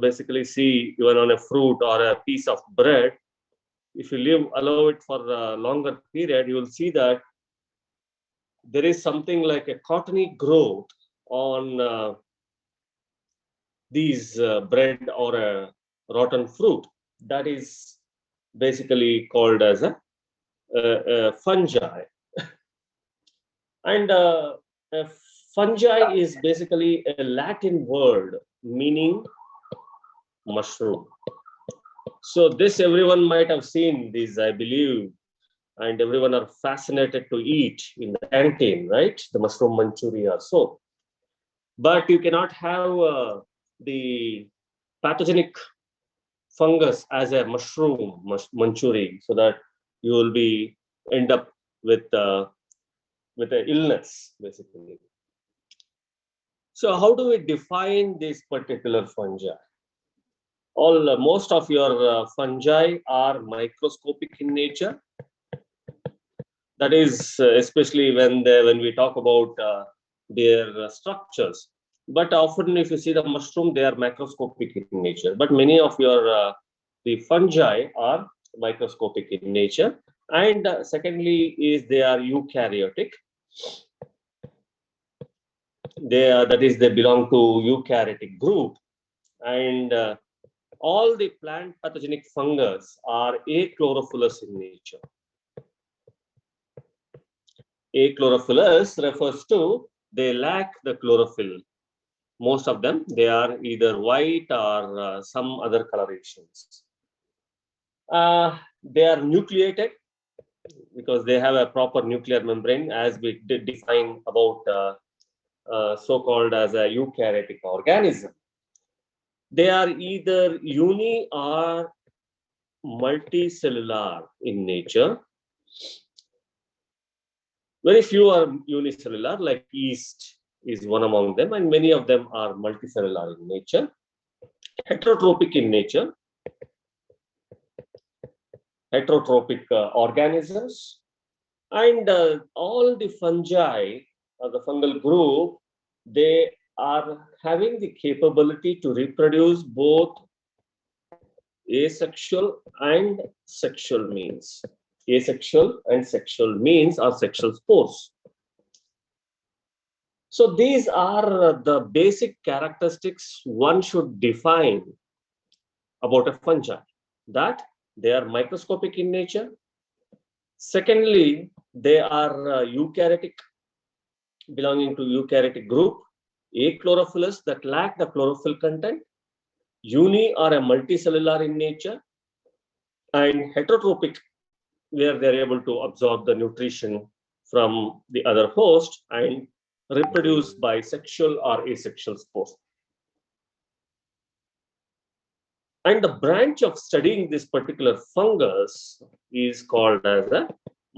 basically see even on a fruit or a piece of bread, if you allow it for a longer period, you will see that there is something like a cottony growth on these bread or a rotten fruit. That is basically called as a fungi. And a fungi is basically a Latin word meaning mushroom. So this everyone might have seen these, I believe, and everyone are fascinated to eat in the canteen, right? The mushroom Manchuria. So, but you cannot have the pathogenic fungus as a mushroom Manchuri, so that you will be end up with an illness basically. So how do we define this particular fungi? Most of your fungi are microscopic in nature. That is especially when we talk about their structures. But often, if you see the mushroom, they are macroscopic in nature. But many of your the fungi are microscopic in nature. And secondly, is they are eukaryotic. They belong to eukaryotic group, and all the plant pathogenic fungus are achlorophyllous in nature. Achlorophyllous refers to they lack the chlorophyll. Most of them, they are either white or some other colorations. They are nucleated because they have a proper nuclear membrane, as we did define about so-called as a eukaryotic organism. They are either uni or multicellular in nature. Very few are unicellular, like yeast is one among them, and many of them are multicellular in nature. Heterotrophic in nature. Heterotrophic organisms, and all the fungi or the fungal group, they are having the capability to reproduce both asexual and sexual means. Asexual and sexual means are sexual spores. So these are the basic characteristics one should define about a fungi, that they are microscopic in nature. Secondly, they are eukaryotic, belonging to eukaryotic group. Achlorophyllous, that lack the chlorophyll content. Uni are a multicellular in nature. And heterotrophic, where they're able to absorb the nutrition from the other host and reproduce by sexual or asexual spores. And the branch of studying this particular fungus is called as a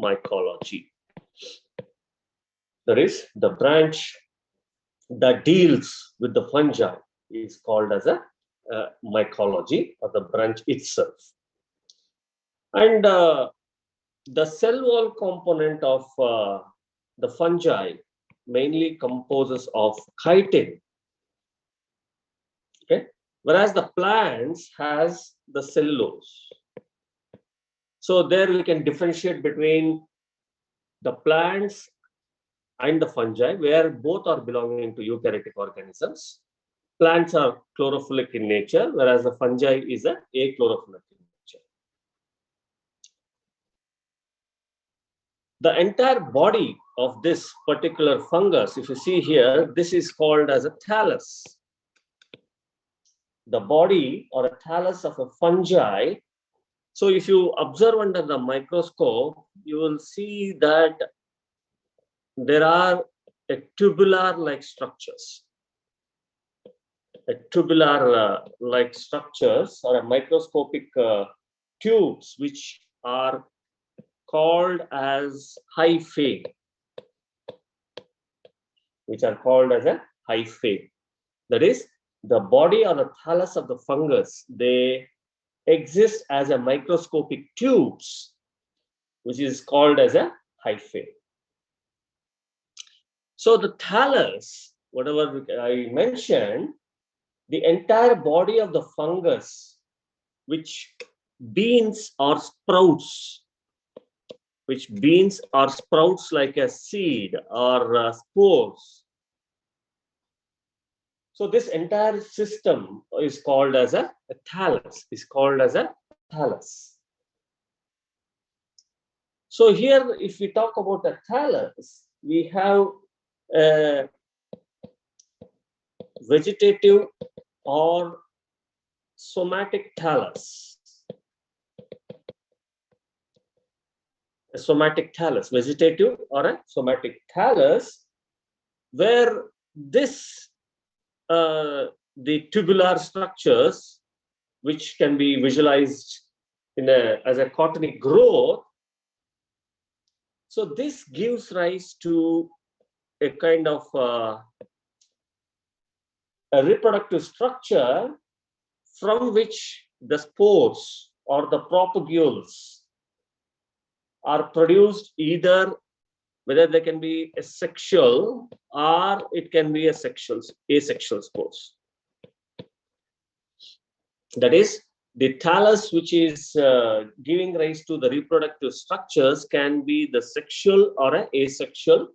mycology. That is, the branch that deals with the fungi is called as a mycology, or the branch itself. And the cell wall component of the fungi mainly composes of chitin. Okay, whereas the plants has the cellulose. So there we can differentiate between the plants and the fungi, where both are belonging to eukaryotic organisms. Plants are chlorophylltic in nature, whereas the fungi is a achlorophylltic in nature. The entire body of this particular fungus, if you see here, this is called as a thallus. The body or a thallus of a fungi. So if you observe under the microscope, you will see that there are tubular-like structures. Tubular-like structures or a microscopic tubes, which are called as hyphae, That is, the body or the thallus of the fungus, they exist as a microscopic tubes, which is called as a hyphae. So the thallus, whatever I mentioned, the entire body of the fungus, which beans or sprouts, like a seed or spores. So this entire system is called as a thallus. So here, if we talk about a thallus, we have a vegetative or somatic thallus. A somatic thallus, vegetative or a somatic thallus, where this the tubular structures, which can be visualized as a cottony growth. So this gives rise to a kind of a reproductive structure from which the spores or the propagules are produced, either whether they can be asexual or it can be asexual spores. That is, the thallus which is giving rise to the reproductive structures can be the sexual or asexual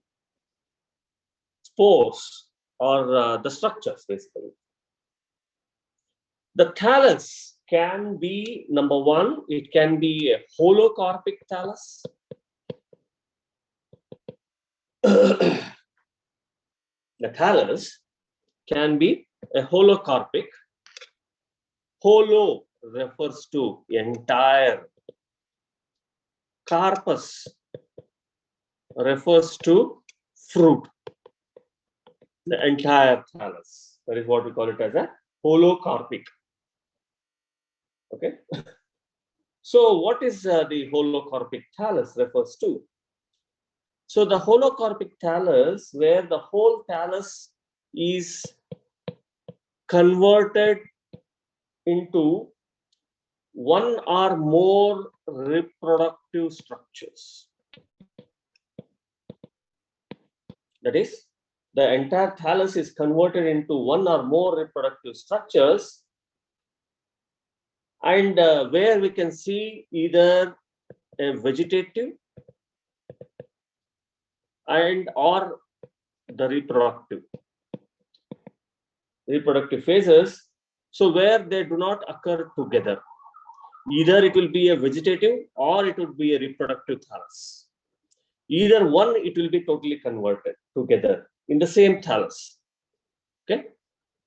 spores or the structures, basically. The thallus can be, number one, it can be a holocarpic thallus. The thallus can be a holocarpic. Holo refers to entire. Carpus refers to fruit. The entire thallus. That is what we call it as a holocarpic. Okay. So what is the holocarpic thallus refers to? So the holocarpic thallus, where the whole thallus is converted into one or more reproductive structures. That is, the entire thallus is converted into one or more reproductive structures, and where we can see either a vegetative and or the reproductive phases. So where they do not occur together, either it will be a vegetative or it would be a reproductive thallus. Either one, it will be totally converted together in the same thallus. Okay,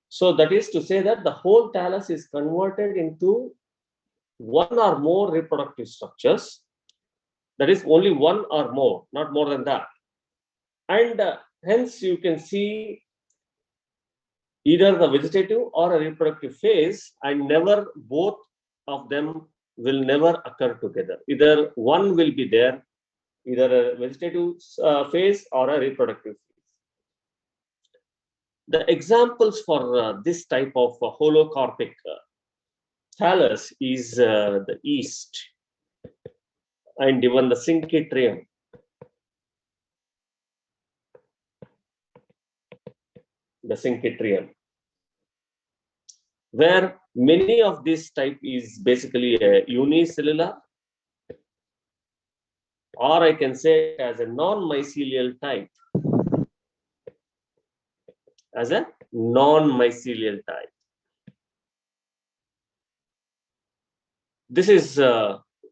so that is to say that the whole thallus is converted into one or more reproductive structures. That is only one or more, not more than that. And hence you can see either the vegetative or a reproductive phase, and never both of them will never occur together. Either one will be there, either a vegetative phase or a reproductive phase. The examples for this type of holocarpic thallus is the yeast and even the syncytium. The syncytium, where many of this type is basically a unicellular, or I can say as a non-mycelial type. As a non-mycelial type. This is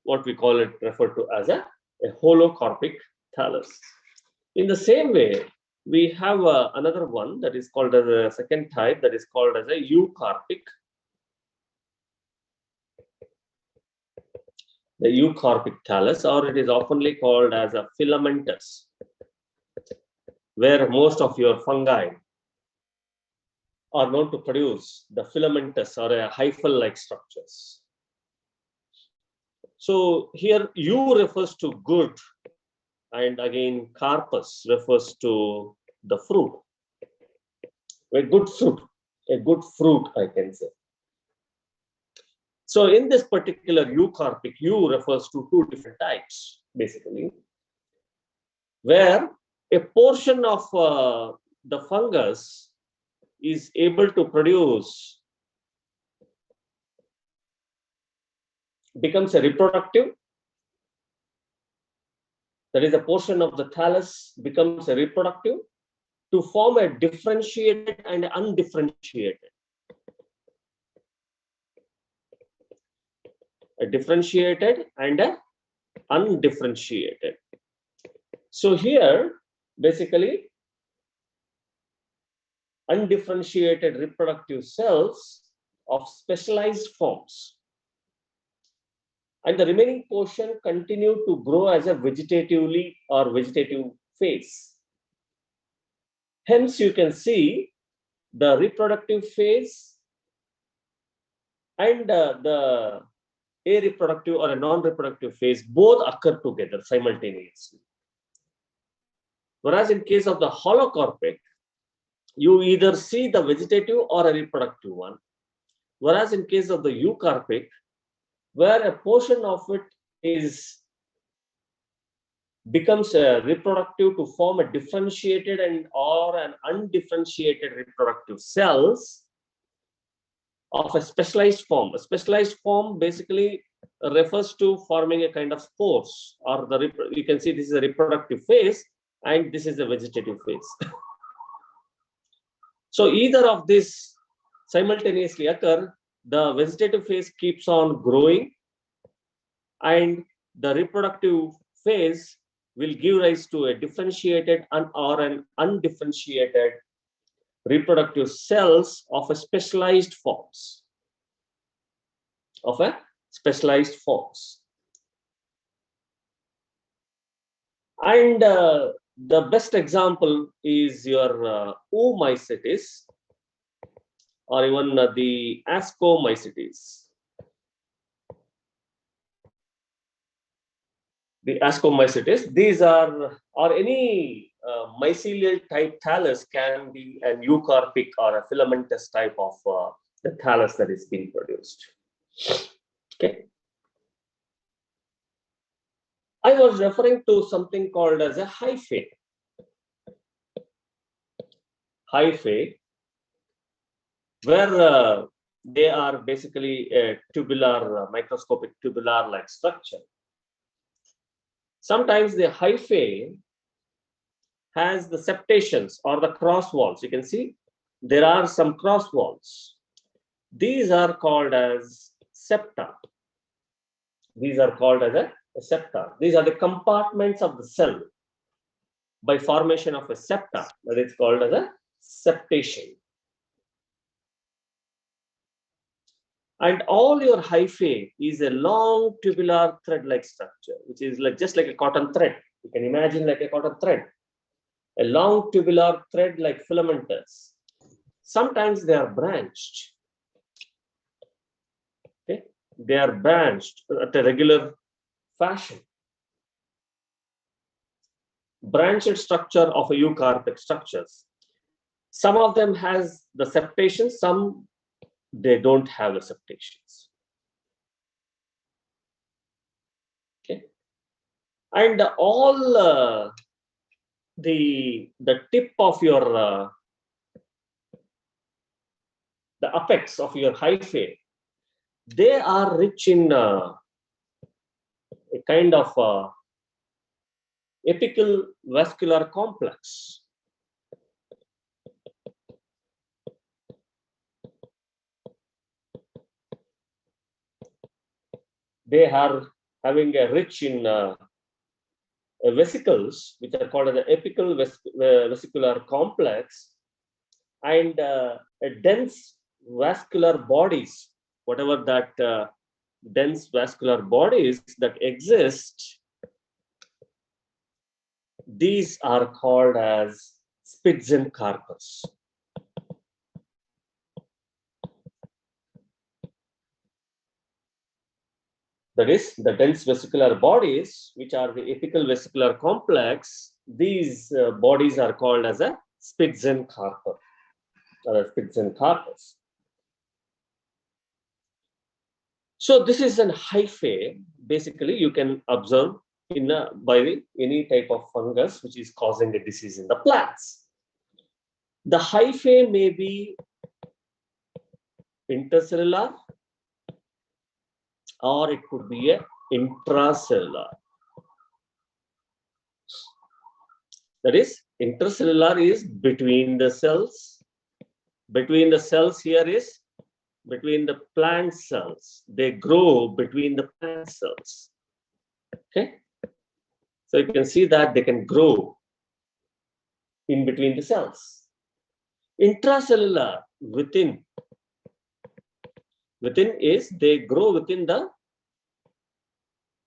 what we call it, referred to as a holocarpic thallus. In the same way, we have another one that is called as a second type, that is called as a eucarpic. The eucarpic thallus, or it is oftenly called as a filamentous, where most of your fungi are known to produce the filamentous or a hyphal-like structures. So here U refers to good, and again carpus refers to the fruit. A good fruit, I can say. So in this particular eucarpic, U refers to two different types, basically, where a portion of the fungus is able to produce becomes a reproductive. That is, a portion of the thallus becomes a reproductive to form a differentiated and undifferentiated. A differentiated and a undifferentiated. So here, basically, undifferentiated reproductive cells of specialized forms, and the remaining portion continue to grow as a vegetative phase. Hence, you can see the reproductive phase and the a reproductive or a non-reproductive phase both occur together simultaneously. Whereas in case of the holocarpic, you either see the vegetative or a reproductive one. Whereas in case of the eucarpic, where a portion of it becomes a reproductive to form a differentiated and or an undifferentiated reproductive cells of a specialized form. A specialized form basically refers to forming a kind of spores, or you can see this is a reproductive phase and this is a vegetative phase. So either of these simultaneously occur, the vegetative phase keeps on growing and the reproductive phase will give rise to a differentiated or an undifferentiated reproductive cells of a specialized forms. And the best example is your Mycetes or even the Ascomycetes. The Ascomycetes, these are, or any mycelial type thallus can be an eucarpic or a filamentous type of the thallus that is being produced. Okay. I was referring to something called as a hyphae. Hyphae, where they are basically a tubular, microscopic tubular-like structure. Sometimes the hyphae has the septations or the cross walls. You can see there are some cross walls. These are called as septa. These are called as a septa. These are the compartments of the cell by formation of a septa, that is called as a septation. And all your hyphae is a long tubular thread-like structure, which is like just like a cotton thread. You can imagine like a cotton thread, a long tubular thread like filamentous. Sometimes they are branched. Okay, they are branched at a regular fashion. Branched structure of a eucarpic structures. Some of them has the septation, some they don't have the septations. Okay, and all the tip of your the apex of your hyphae, they are rich in a kind of apical vascular complex. They are having a rich in vesicles, which are called the apical vesicular complex, and a dense vascular bodies, whatever that dense vascular bodies that exist, these are called as Spitzenkarpus. That is, the dense vesicular bodies, which are the apical vesicular complex, these bodies are called as a Spitzenkarpus or a Spitzenkarpus. So this is an hyphae. Basically, you can observe in by any type of fungus which is causing a disease in the plants. The hyphae may be intercellular or it could be a intracellular. That is, intracellular is between the cells. Between the cells here is between the plant cells. They grow between the plant cells. Okay. So you can see that they can grow in between the cells. Intracellular, within is they grow within the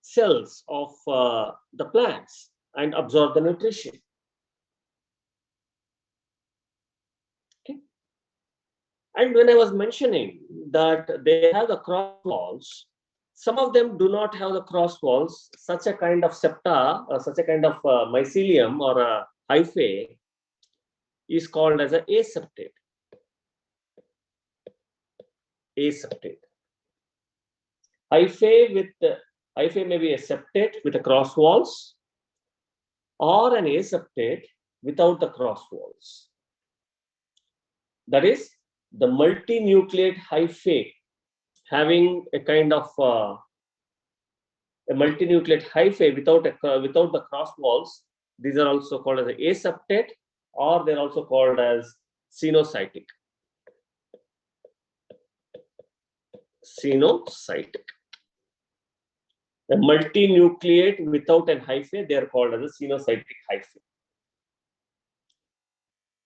cells of the plants and absorb the nutrition. Okay. And when I was mentioning that they have the cross walls, some of them do not have the cross walls. Such a kind of septa, or such a kind of mycelium or a hyphae is called as an aseptate. Aseptate. Hyphae may be a septate with the cross walls, or an aseptate without the cross walls. That is, the multinucleate hyphae having a kind of a multinucleate hyphae without the cross walls. These are also called as an aseptate, or they're also called as cenocytic. Cenocytic. A multinucleate without an hyphae, they are called as a cenocytic hyphae.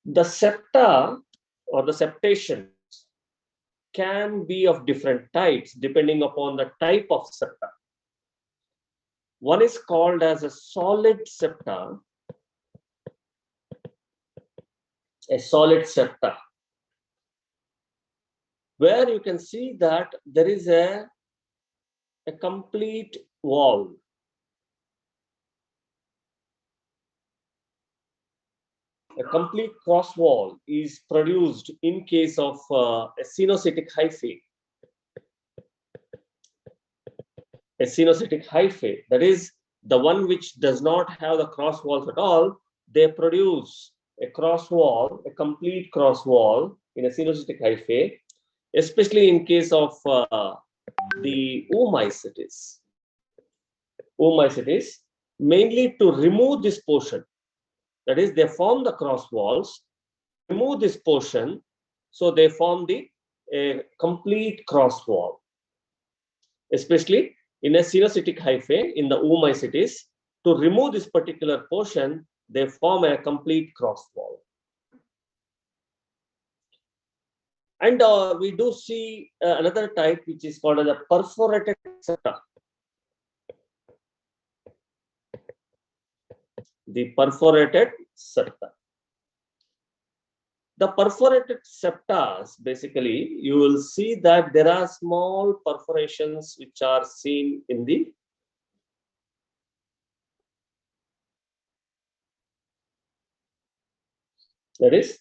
The septa or the septations can be of different types depending upon the type of septa. One is called as a solid septa, where you can see that there is a complete wall. A complete cross wall is produced in case of a cenocytic hyphae. A cenocytic hyphae, that is the one which does not have the cross walls at all, they produce a cross wall, a complete cross wall in a cenocytic hyphae, especially in case of the Oomycetes. Oomycetes, mainly to remove this portion. That is, they form the cross walls, remove this portion, so they form the complete cross wall. Especially in a cenocytic hyphae, in the Oomycetes, to remove this particular portion, they form a complete cross wall. And we do see another type which is called as a perforated septa. The perforated septa. The perforated septas, basically, you will see that there are small perforations which are seen in the that is,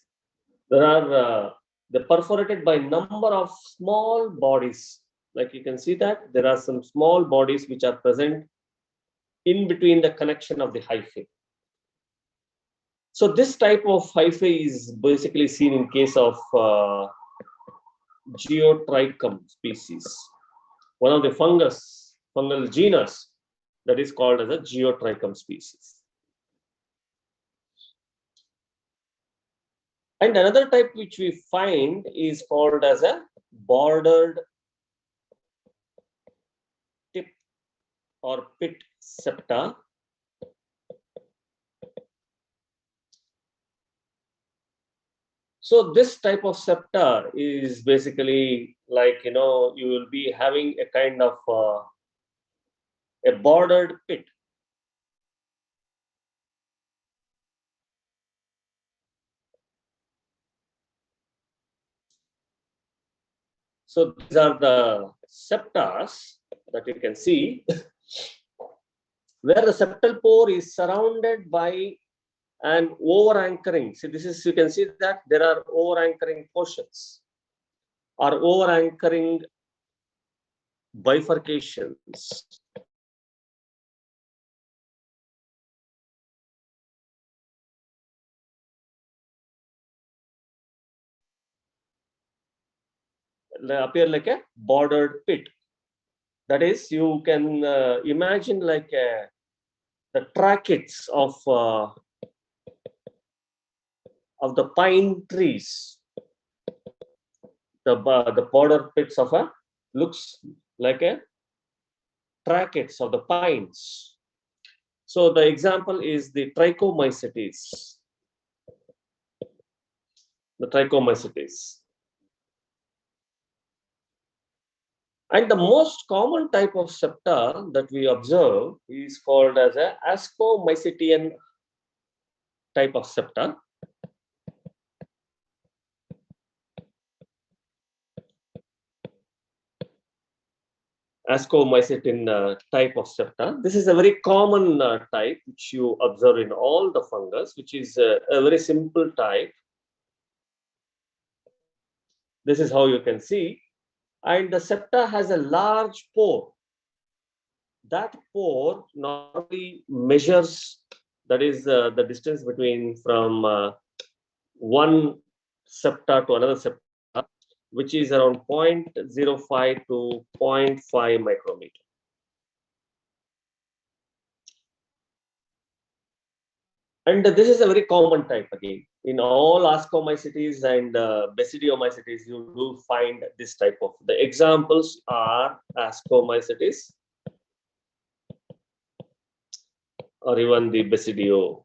there are they're perforated by number of small bodies. Like you can see that there are some small bodies which are present in between the connection of the hyphae. So this type of hyphae is basically seen in case of Geotrichum species, one of the fungal genus that is called as a Geotrichum species. And another type which we find is called as a bordered tip or pit septa. So this type of septa is basically like, you will be having a kind of a bordered pit. So these are the septas that you can see, where the septal pore is surrounded by an over-anchoring. See, this is, you can see that there are over-anchoring portions or over-anchoring bifurcations. They appear like a bordered pit. That is, you can imagine like the tracheids of the pine trees. The border pits of a looks like a tracheids of the pines. So the example is the trichomycetes. The trichomycetes. And the most common type of septa that we observe is called as a ascomycetian type of septa. Ascomycetin type of septa. This is a very common type which you observe in all the fungus, which is a very simple type. This is how you can see. And the septa has a large pore. That pore normally measures, that is the distance between from one septa to another septa, which is around 0.05 to 0.5 micrometer. And this is a very common type again. In all ascomycetes and basidiomycetes, you do find this type of. The examples are ascomycetes or even the basidiomycetes.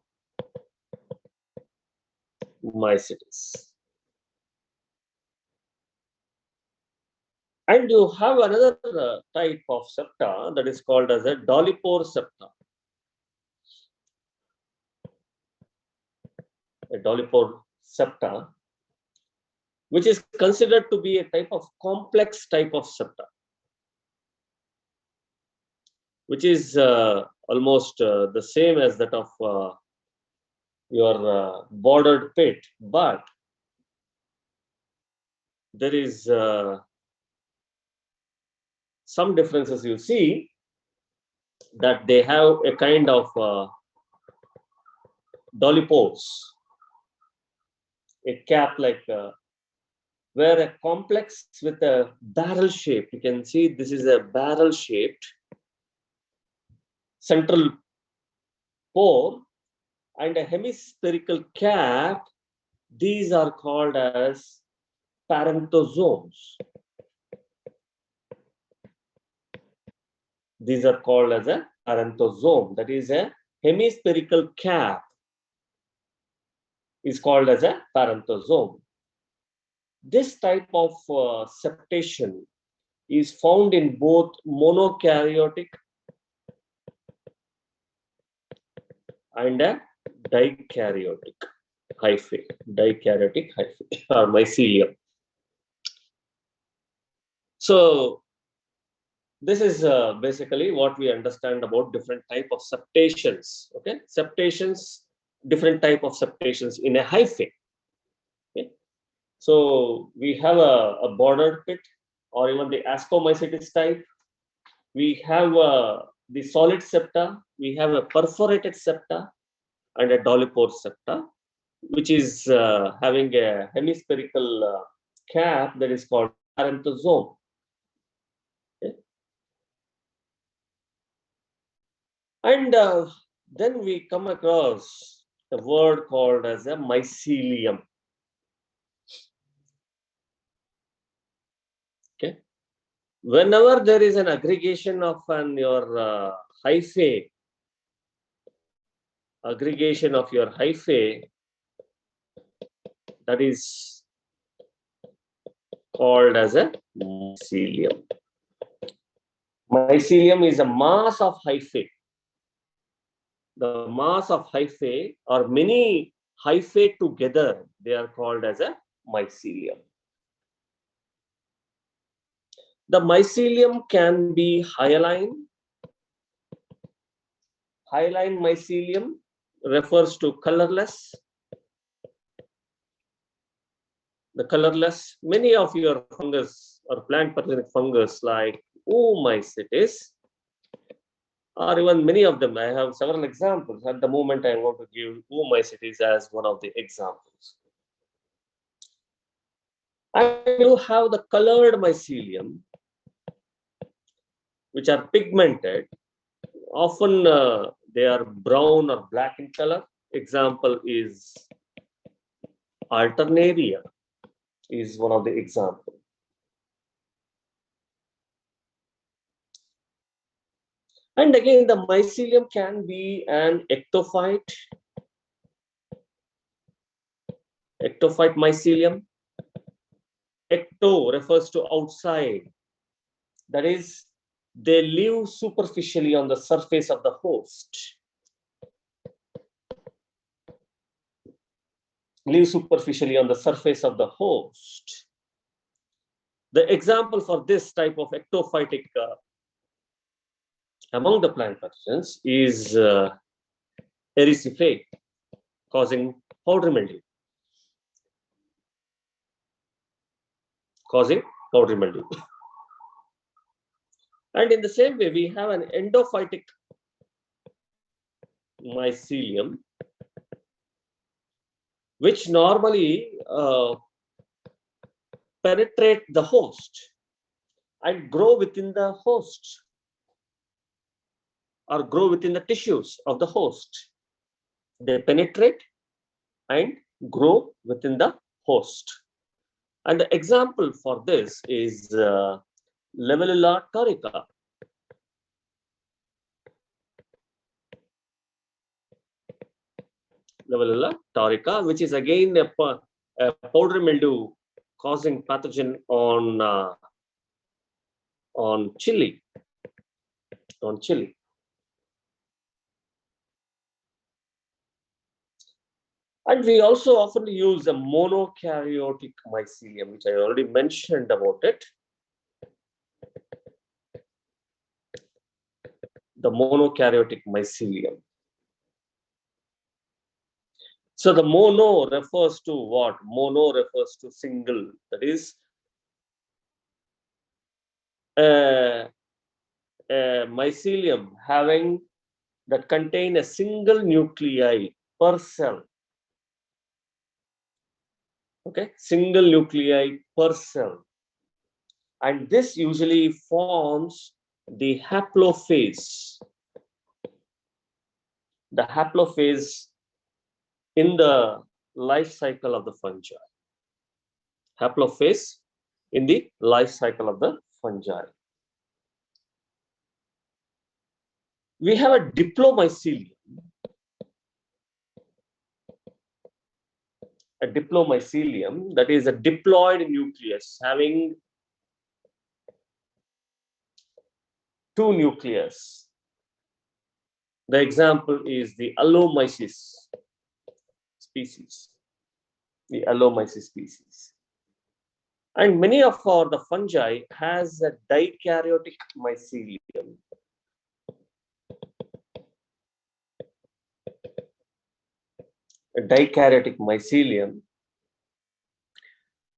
And you have another type of septa that is called as a dolipore septa. A dolipore septa, which is considered to be a type of complex type of septa, which is almost the same as that of your bordered pit, but there is some differences. You see that they have a kind of dolipores, a cap like where a complex with a barrel shape. You can see this is a barrel shaped central pore and a hemispherical cap. These are called as parentosomes. These are called as a parenthosome. That is a hemispherical cap is called as a parenthosome. This type of septation is found in both monokaryotic and a dikaryotic hyphae, or mycelium. So this is basically what we understand about different type of septations. Okay, septations, different type of septations in a hyphae. Okay, so we have a bordered pit or even the ascomycetes type. We have the solid septa. We have a perforated septa and a dolipore septa, which is having a hemispherical cap that is called parenthosome. Okay. And then we come across a word called as a mycelium. Okay. Whenever there is an aggregation of your hyphae, that is called as a mycelium. Mycelium is a mass of hyphae. The mass of hyphae or many hyphae together, they are called as a mycelium. The mycelium can be hyaline. Hyaline mycelium refers to colorless. The colorless, many of your fungus or plant pathogenic fungus like Mycetes, or even many of them. I have several examples. At the moment, I want to give Mycetes as one of the examples. And you have the colored mycelium. which are pigmented. Often they are brown or black in color. Example is Alternaria is one of the examples. And again, the mycelium can be an ectophyte mycelium. Ecto refers to outside. That is, they live superficially on the surface of the host. Live superficially on the surface of the host. The example for this type of ectophytic among the plant pathogens is Hyphae, causing powdery mildew. And in the same way, we have an endophytic mycelium, which normally penetrate the host and grow within the host or grow within the tissues of the host. They penetrate and grow within the host. And the example for this is Lavellula torica. Lavellula torica, which is again a powdery mildew causing pathogen on chili. And we also often use a monokaryotic mycelium, which I already mentioned about it. The monokaryotic mycelium. So the mono refers to what? Mono refers to single. That is, a mycelium having that contain a single nuclei per cell. Okay, single nuclei per cell. And this usually forms the haplophase. The haplophase in the life cycle of the fungi. Haplophase in the life cycle of the fungi. We have a diplomycelium. A diplomycelium, that is a diploid nucleus having two nucleus. The example is the Allomyces species. The Allomyces species. And many of the fungi has a dikaryotic mycelium. A dikaryotic mycelium.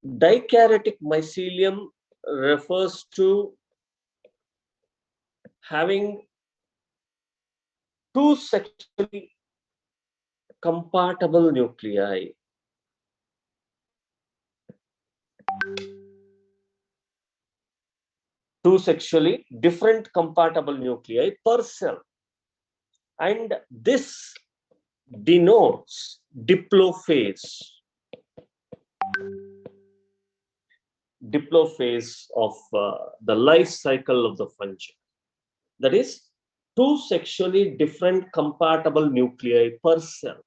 Dikaryotic mycelium refers to having two sexually compatible nuclei. Two sexually different compatible nuclei per cell. And this denotes diplophase. Diplophase of the life cycle of the fungi. That is, two sexually different compatible nuclei per cell.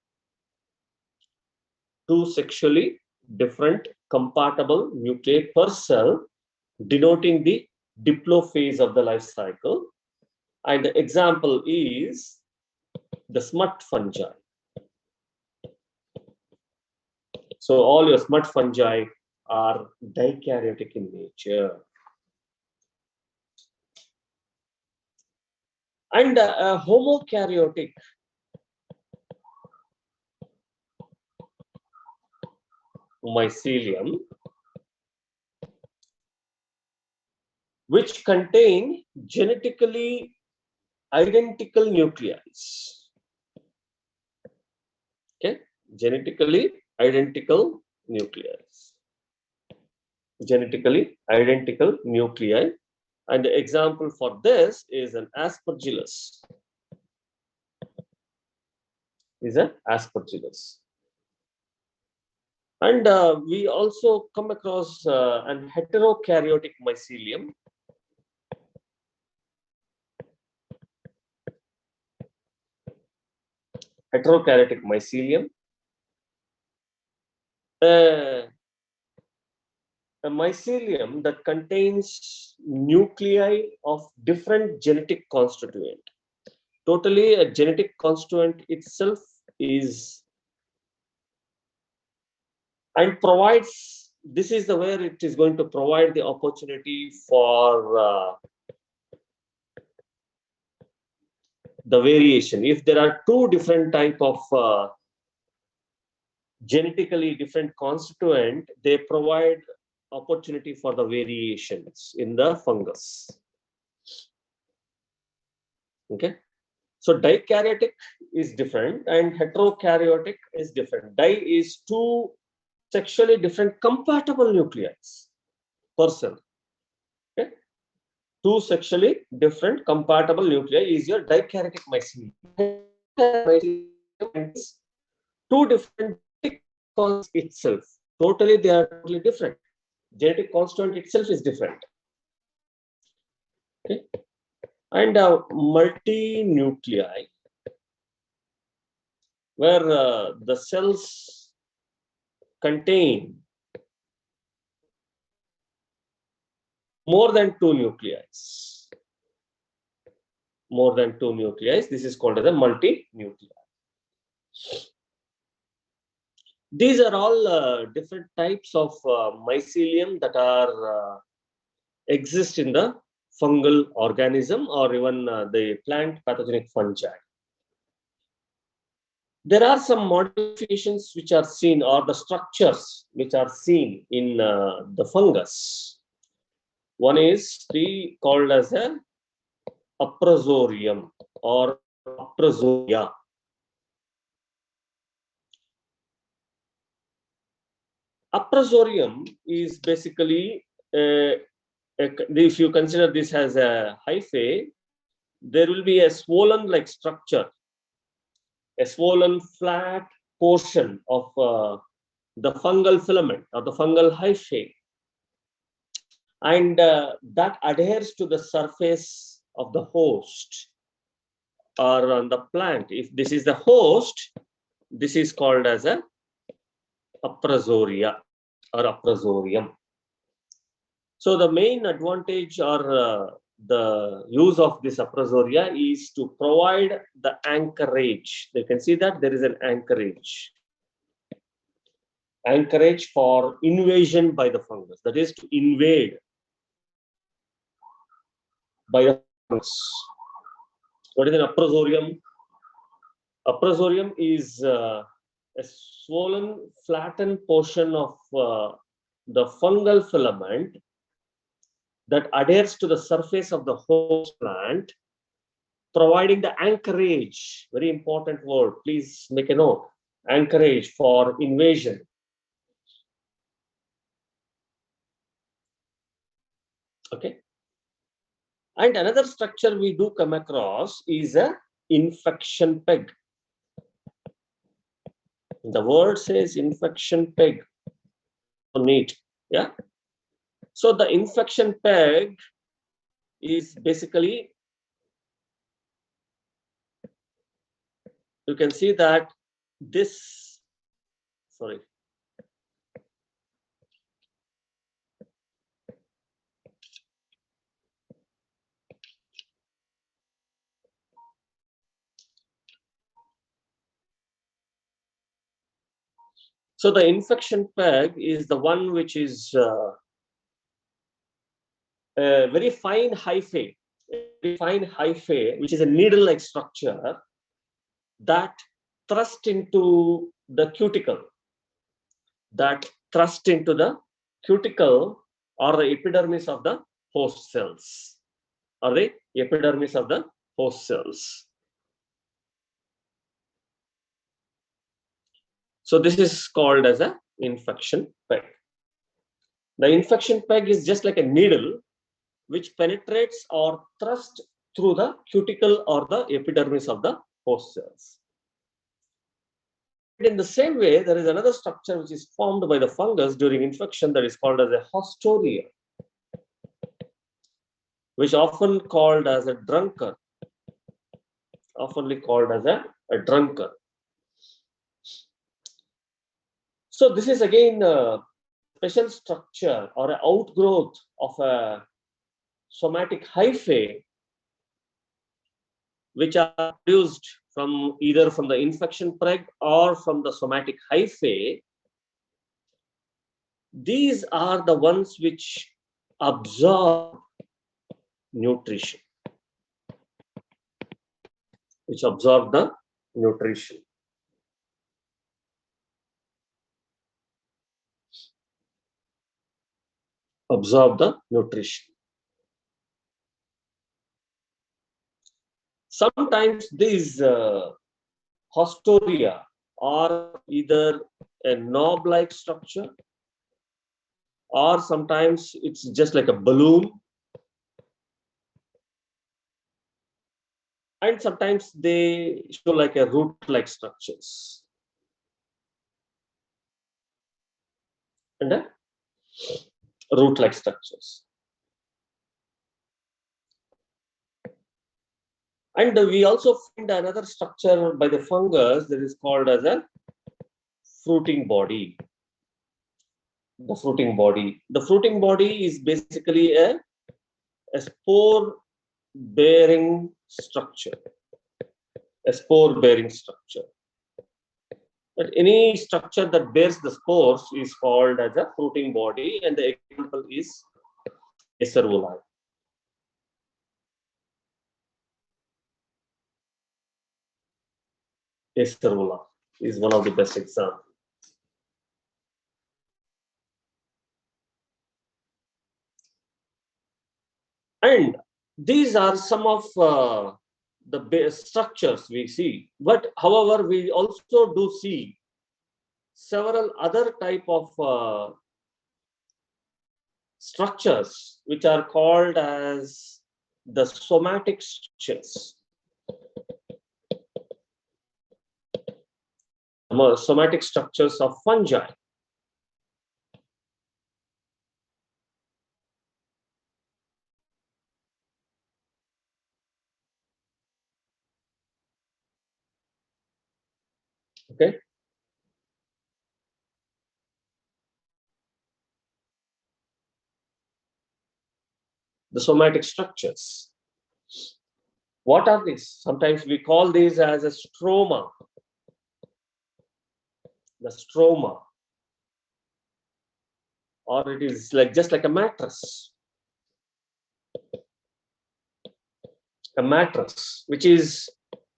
Two sexually different compatible nuclei per cell, denoting the diplophase of the life cycle. And the example is the smut fungi. So all your smut fungi are dikaryotic in nature. And a homokaryotic mycelium, which contain genetically identical nuclei. Okay, genetically identical nuclei. Genetically identical nuclei. And the example for this is an aspergillus. And we also come across an heterokaryotic mycelium. Heterokaryotic mycelium. A mycelium that contains nuclei of different genetic constituent. Totally, a genetic constituent itself is and provides. This is the where it is going to provide the opportunity for the variation. If there are two different type of genetically different constituent, they provide opportunity for the variations in the fungus. Okay, so dikaryotic is different and heterokaryotic is different. Di is two sexually different compatible nuclei per cell. Okay, two sexually different compatible nuclei is your dikaryotic mycelium. Two different genetic constituents itself. Totally, they are totally different. Genetic constituent itself is different. Okay, and multi-nuclei, where the cells contain more than two nuclei. More than two nuclei. This is called as a multi-nuclei. These are all different types of mycelium that are exist in the fungal organism or even the plant pathogenic fungi. There are some modifications which are seen, or the structures which are seen in the fungus. One is called as a aprosorium or aprosoria. Aprosorium is basically, if you consider this as a hyphae, there will be a swollen like structure, a swollen flat portion of the fungal filament or the fungal hyphae, and that adheres to the surface of the host or on the plant. If this is the host, this is called as a aprosoria or aprosorium. So the main advantage or the use of this aprosoria is to provide the anchorage. You can see that there is an anchorage for invasion by the fungus, that is to invade by the fungus. What is an aprosorium? Aprosorium is a swollen, flattened portion of the fungal filament that adheres to the surface of the host plant, providing the anchorage. Very important word. Please make a note. Anchorage for invasion. Okay. And another structure we do come across is a infection peg. The word says infection peg. So neat. Yeah. So the infection peg is basically, you can see that this, sorry. So the infection peg is the one which is a very fine hyphae, which is a needle-like structure that thrust into the cuticle, or the epidermis of the host cells, So this is called as a infection peg. The infection peg is just like a needle which penetrates or thrusts through the cuticle or the epidermis of the host cells. In the same way, there is another structure which is formed by the fungus during infection that is called as a hostoria, which often called as a drunkard, oftenly called as a drunkard. So this is again a special structure or an outgrowth of a somatic hyphae, which are produced from either from the infection preg or from the somatic hyphae. These are the ones which absorb nutrition, which absorb the nutrition. Absorb the nutrition. Sometimes these hostoria are either a knob-like structure, or sometimes it's just like a balloon, and sometimes they show like a root-like structures. And root-like structures. And we also find another structure by the fungus that is called as a fruiting body. The fruiting body. The fruiting body is basically a spore-bearing structure. A spore-bearing structure. But any structure that bears the spores is called as a fruiting body, and the example is Acervoli. Acervoli is one of the best examples. And these are some of the base structures we see. But however, we also do see several other type of structures which are called as the somatic structures. Somatic structures of fungi. Okay. The somatic structures. What are these? Sometimes we call these as a stroma. The stroma. Or it is like just like a mattress. A mattress, which is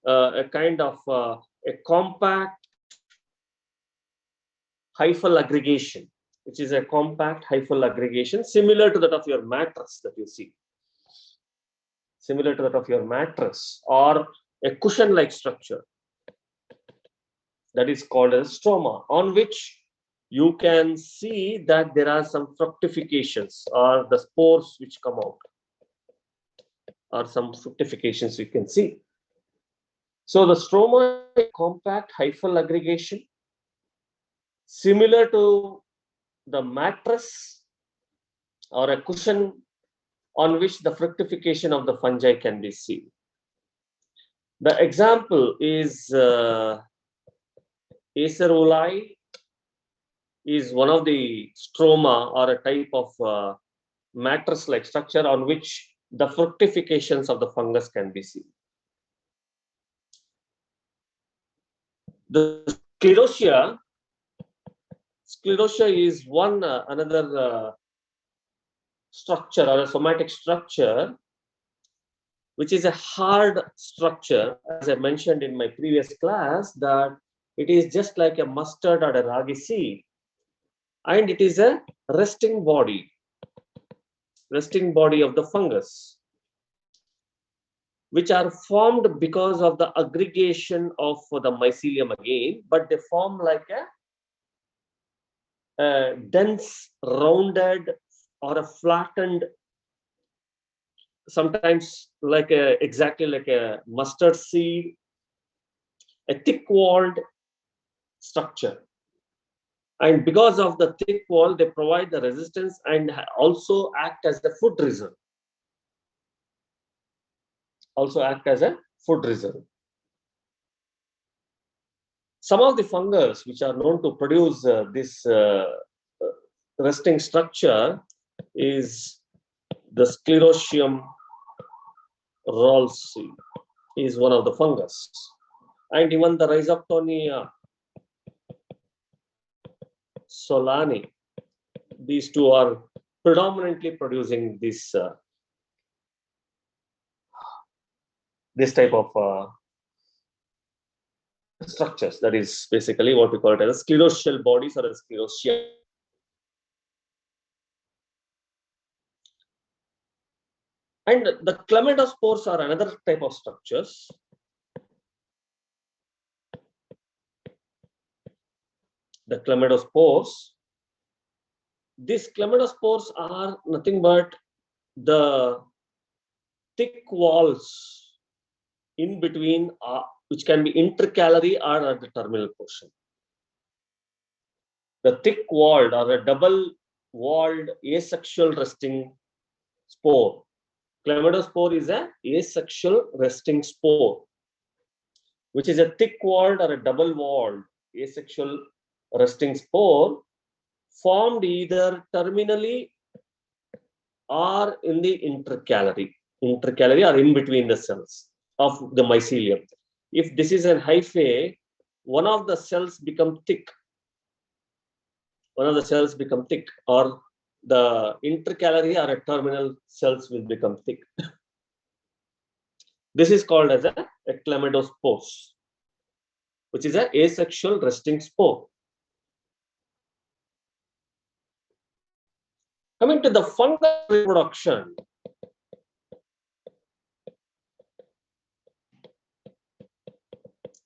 a kind of a compact hyphal aggregation, which is a compact hyphal aggregation similar to that of your mattress that you see. Similar to that of your mattress, or a cushion-like structure that is called a stroma, on which you can see that there are some fructifications or the spores which come out, or some fructifications you can see. So the stroma is a compact hyphal aggregation similar to the mattress or a cushion on which the fructification of the fungi can be seen. The example is Acervoli is one of the stroma or a type of mattress-like structure on which the fructifications of the fungus can be seen. The sclerotia is one another structure or a somatic structure, which is a hard structure, as I mentioned in my previous class, that it is just like a mustard or a ragi seed, and it is a resting body of the fungus, which are formed because of the aggregation of the mycelium again, but they form like a dense, rounded, or a flattened sometimes exactly like a mustard seed, a thick-walled structure. And because of the thick wall, they provide the resistance and also act as a food reserve. Some of the fungus which are known to produce this resting structure is the Sclerotium rolsi is one of the fungus, and even the Rhizoctonia solani. These two are predominantly producing this type of structures. That is basically what we call it as sclerotial bodies or a sclerotia. And the chlamydospores are another type of structures. The chlamydospores. These chlamydospores are nothing but the thick walls in between, which can be intercalary or at the terminal portion. The thick-walled or a double-walled asexual resting spore. Chlamydospore is an asexual resting spore, which is a thick-walled or a double-walled asexual resting spore formed either terminally or in the intercalary or in between the cells of the mycelium. If this is an hyphae, one of the cells become thick. Or the intercalary or a terminal cells will become thick. This is called as a chlamydospores, which is an asexual resting spore. Coming to the fungal reproduction.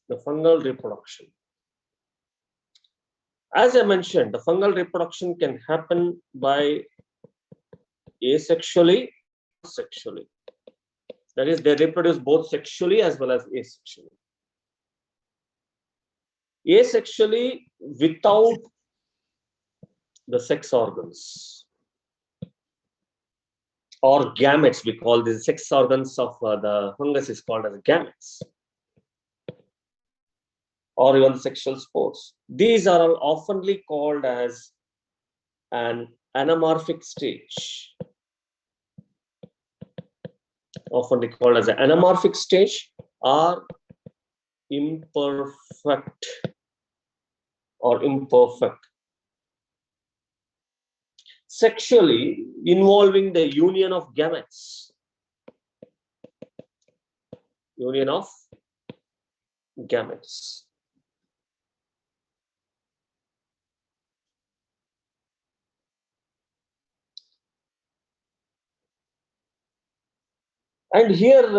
The fungal reproduction. As I mentioned, the fungal reproduction can happen by asexually, sexually. That is, they reproduce both sexually as well as asexually. Asexually without the sex organs or gametes. We call the sex organs of the fungus is called as gametes, or even sexual spores. These are oftenly called as an anamorphic stage. Often called as an anamorphic stage or imperfect sexually involving the union of gametes. And here,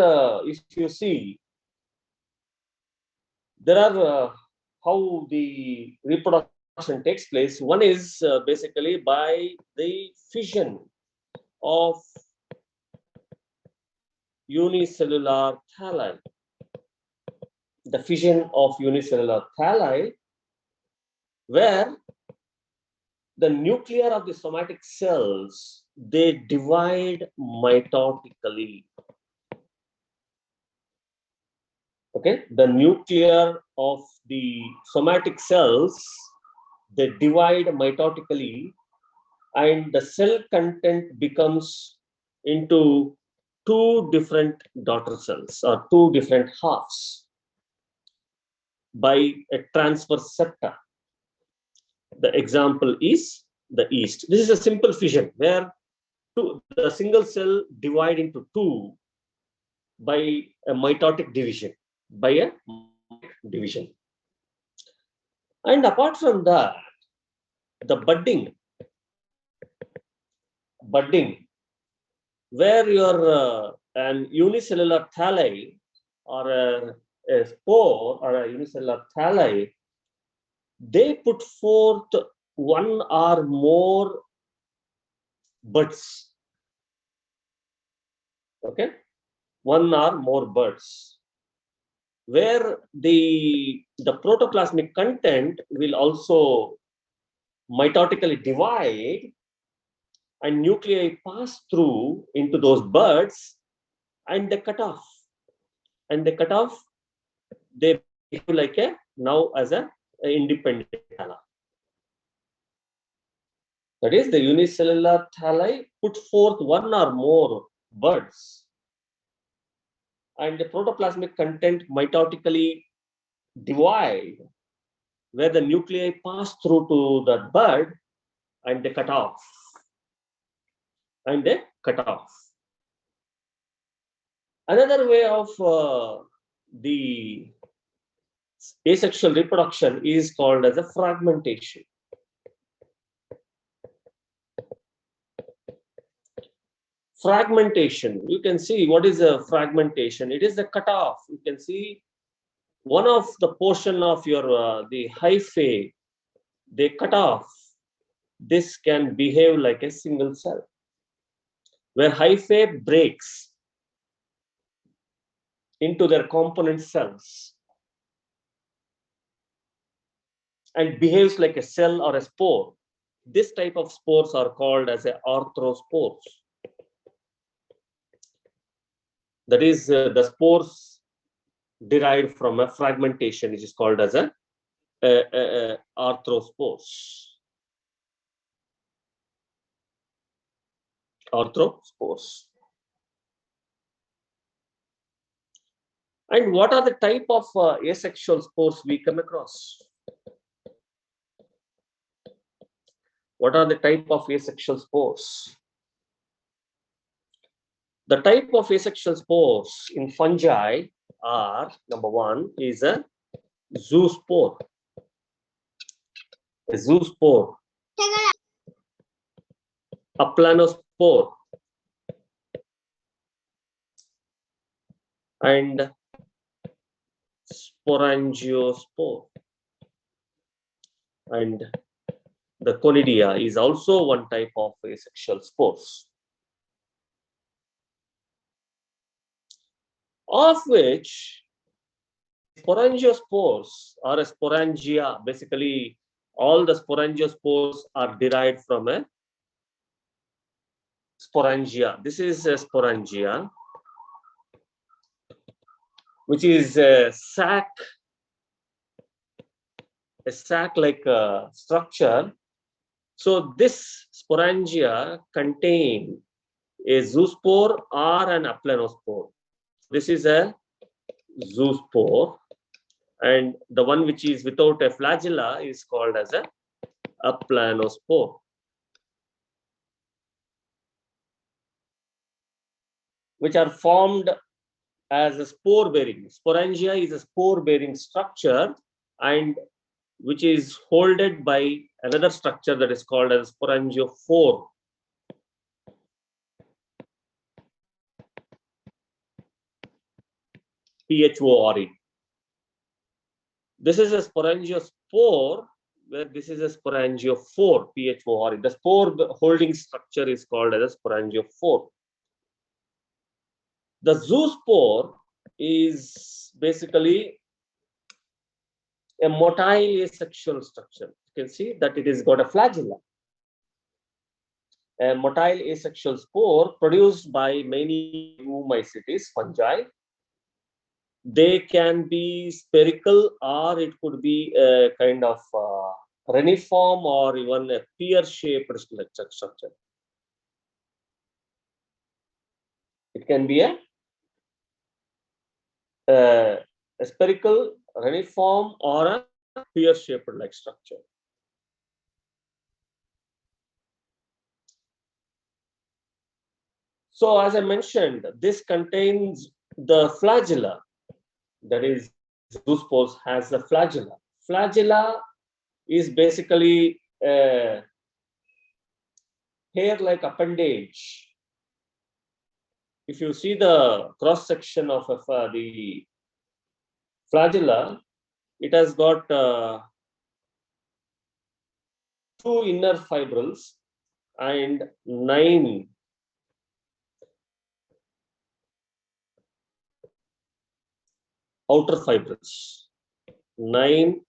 if you see, there are how the reproduction takes place. One is basically by the fission of unicellular thalli. The fission of unicellular thalli, where the nuclear of the somatic cells, they divide mitotically. Okay, the nuclear of the somatic cells, they divide mitotically, and the cell content becomes into two different daughter cells or two different halves by a transverse septa. The example is the yeast. This is a simple fission where the single cell divide into two by a mitotic division. And apart from that, the budding, where your an unicellular thalli or a spore or a unicellular thalli, they put forth one or more buds. Okay, one or more buds, where the protoplasmic content will also mitotically divide and nuclei pass through into those buds and they cut off. And they cut off, they behave like a now as a independent thala. That is, the unicellular thalli put forth one or more buds, and the protoplasmic content mitotically divide, where the nuclei pass through to the bud and they cut off. And they cut off. Another way of the asexual reproduction is called as a fragmentation. Fragmentation, you can see what is a fragmentation. It is the cutoff. You can see one of the portion of your the hyphae, they cut off. This can behave like a single cell, where hyphae breaks into their component cells and behaves like a cell or a spore. This type of spores are called as a arthrospores. That is, the spores derived from a fragmentation, which is called as a arthrospores. Arthrospores. And what are the type of asexual spores we come across? What are the type of asexual spores? The type of asexual spores in fungi are, number one is a zoospore. A zoospore. A planospore. And sporangiospore. And the conidia is also one type of asexual spores, of which sporangiospores or a sporangia, basically all the sporangiospores are derived from a sporangia. This is a sporangia, which is a sac-like structure. So this sporangia contain a zoospore or an aplanospore. This is a zoospore, and the one which is without a flagella is called as a aplanospore. Which are formed as a spore bearing. Sporangia is a spore bearing structure, and which is holded by another structure that is called as sporangiophore. PHORE. This is a sporangiospore, where this is a sporangiophore, PHORE. The spore holding structure is called as a sporangiophore. The zoospore is basically a motile asexual structure. You can see that it has got a flagella. A motile asexual spore produced by many Mycetes fungi. They can be spherical, or it could be a kind of reniform or even a pear-shaped structure. It can be a spherical, reniform, or a pear-shaped like structure. So, as I mentioned, this contains the flagella. That is, zoospores has the flagella. Flagella is basically a hair-like appendage. If you see the cross section of the flagella, it has got 2 inner fibrils and 9 outer fibrils, 9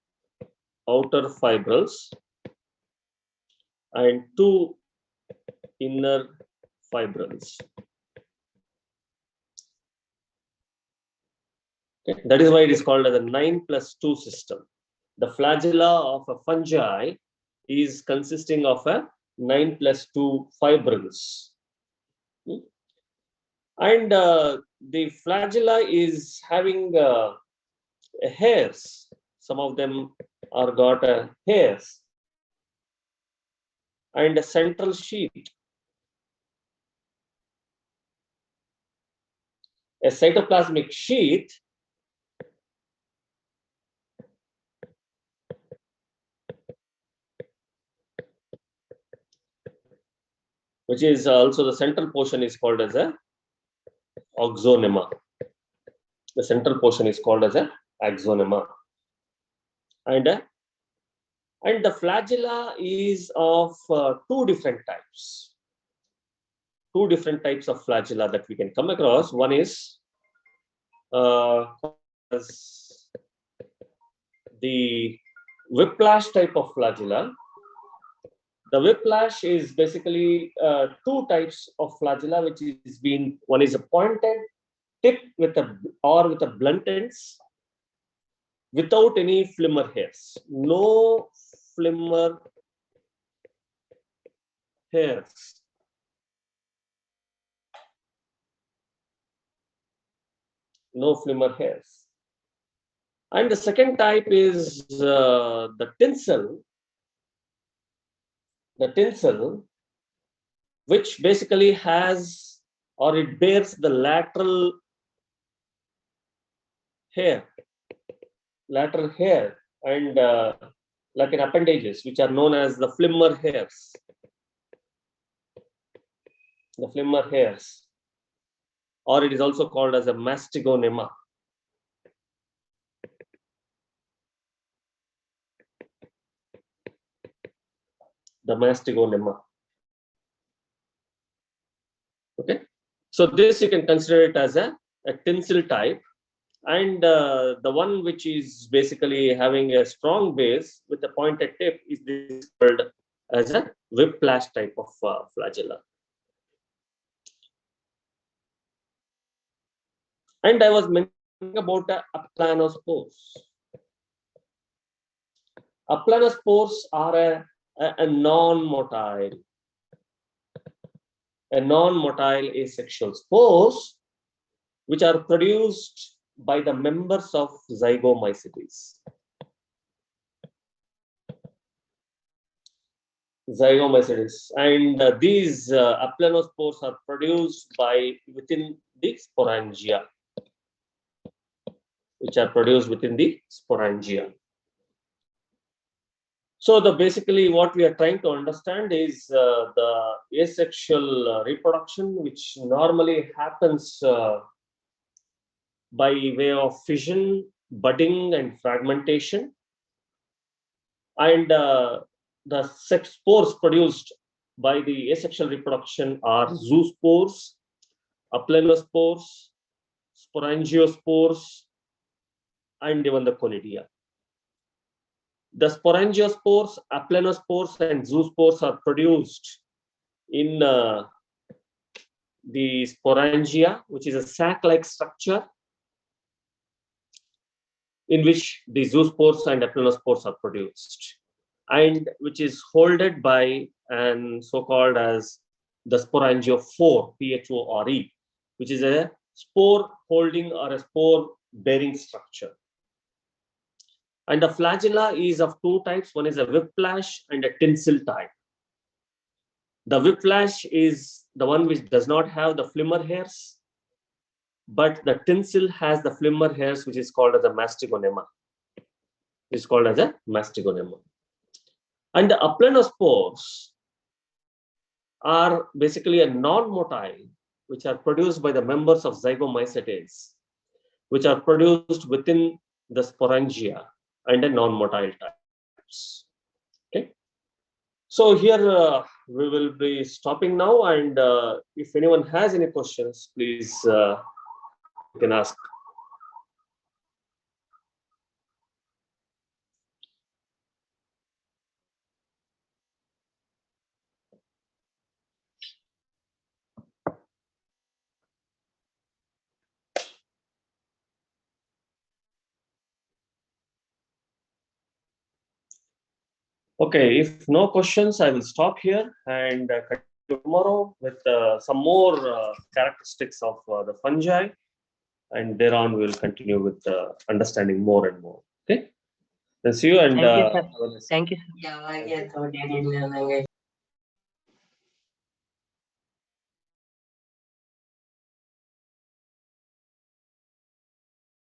outer fibrils, and 2 inner fibrils. Okay. That is why it is called as a 9+2 system. The flagella of a fungi is consisting of a 9+2 fibrils. And the flagella is having hairs. Some of them are got hairs and a central sheath. A cytoplasmic sheath which is also the central portion is called as a axonema. The central portion is called as a axonema. And the flagella is of 2 different types. 2 different types of flagella that we can come across. One is the whiplash type of flagella. The whiplash is basically 2 types of flagella, which is being, one is a pointed tip with a blunt ends without any flimmer hairs. No flimmer hairs. No flimmer hairs. And the second type is the tinsel. The tinsel, which basically has, or it bears the lateral hair, and like an appendages, which are known as the flimmer hairs. The flimmer hairs, or it is also called as a mastigonema. The mastigonema. Okay, so this you can consider it as a tinsel type, and the one which is basically having a strong base with a pointed tip is this called as a whiplash type of flagella. And I was mentioning about the aplanospores. Aplanospores are a non-motile asexual spores which are produced by the members of zygomycetes. And these aplanospores are produced within the sporangia, which are produced within the sporangia. So basically what we are trying to understand is the asexual reproduction, which normally happens by way of fission, budding, and fragmentation. And the sex spores produced by the asexual reproduction are zoospores, aplanospores, sporangiospores, and even the conidia. The sporangiospores, aplanospores, and zoospores are produced in the sporangia, which is a sac-like structure in which the zoospores and aplanospores are produced, and which is holded by and so-called as the sporangiophore, PHORE, which is a spore holding or a spore bearing structure. And the flagella is of 2 types. One is a whiplash and a tinsel type. The whiplash is the one which does not have the flimmer hairs, but the tinsel has the flimmer hairs, which is called as a mastigonema. It's called as a mastigonema. And the aplanospores are basically a non-motile, which are produced by the members of zygomycetes, which are produced within the sporangia and a non-motile types. Okay, so here we will be stopping now, and if anyone has any questions, please you can ask. Okay, if no questions, I will stop here and continue tomorrow with some more characteristics of the fungi, and thereon we'll continue with understanding more and more. Okay, then see you and Thank you, sir. have a nice Thank you, day. sir.